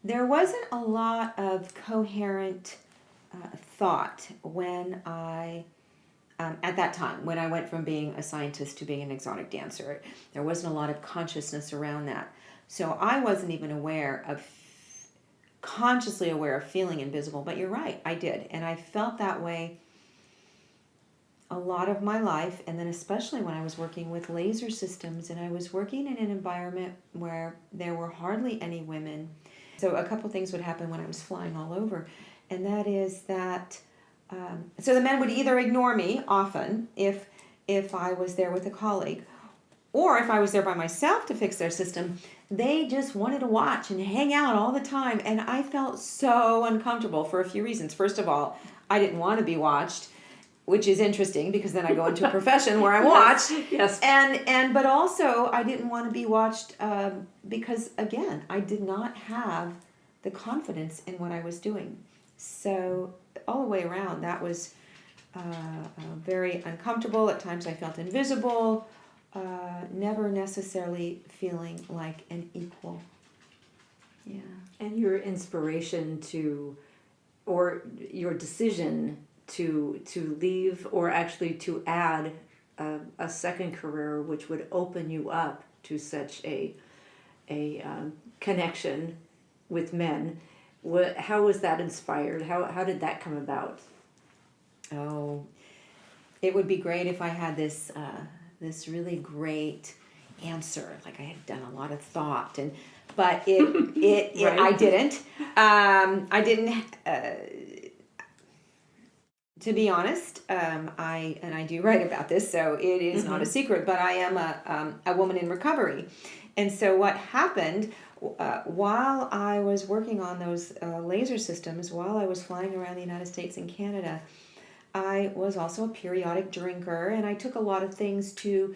There wasn't a lot of coherent thought when at that time, when I went from being a scientist to being an exotic dancer. There wasn't a lot of consciousness around that. So I wasn't even consciously aware of feeling invisible. But you're right, I did. And I felt that way a lot of my life, and then especially when I was working with laser systems, and I was working in an environment where there were hardly any women. So a couple things would happen when I was flying all over, and that is that so the men would either ignore me often if I was there with a colleague, or if I was there by myself to fix their system. They just wanted to watch and hang out all the time, and I felt so uncomfortable for a few reasons. First of all, I didn't want to be watched, which is interesting because then I go into a profession where I'm watched. Yes. And but also I didn't want to be watched because again I did not have the confidence in what I was doing. So all the way around that was very uncomfortable. At times I felt invisible. Never necessarily feeling like an equal. Yeah. And your inspiration to, or your decision to leave, or actually to add a second career, which would open you up to such a connection with men. How was that inspired? How did that come about? Oh, it would be great if I had this really great answer, like I had done a lot of thought, but Right. I didn't. I didn't. To be honest, I do write about this, so it is not a secret. But I am a woman in recovery, and so what happened while I was working on those laser systems, while I was flying around the United States and Canada, I was also a periodic drinker, and I took a lot of things to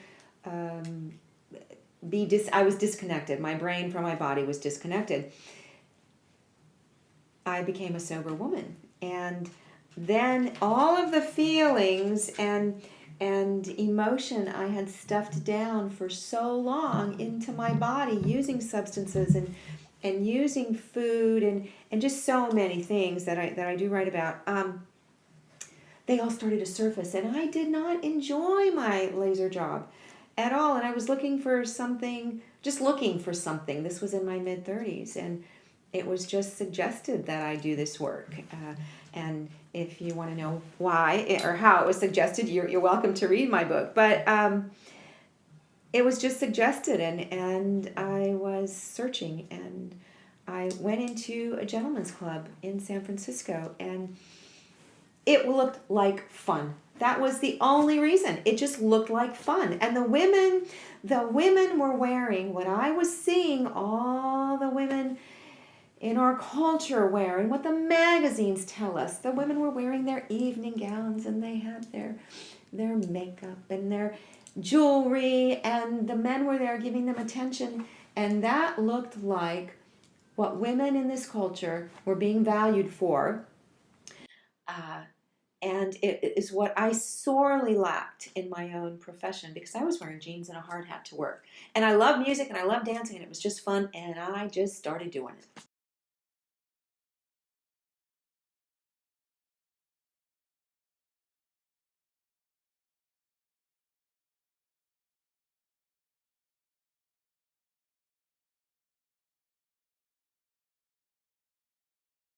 I was disconnected. My brain from my body was disconnected. I became a sober woman, and then all of the feelings and emotion I had stuffed down for so long into my body using substances and using food and just so many things that I do write about. They all started to surface, and I did not enjoy my laser job at all. And I was looking for something, just looking for something. This was in my mid-30s, and it was just suggested that I do this work. And if you want to know why or how it was suggested, you're welcome to read my book. But it was just suggested, and I was searching, and I went into a gentleman's club in San Francisco, and it looked like fun. That was the only reason. It just looked like fun. And the women were wearing what I was seeing all the women in our culture wear, and what the magazines tell us. The women were wearing their evening gowns, and they had their makeup and their jewelry, and the men were there giving them attention, and that looked like what women in this culture were being valued for. And it is what I sorely lacked in my own profession, because I was wearing jeans and a hard hat to work. And I love music and I love dancing, and it was just fun, and I just started doing it.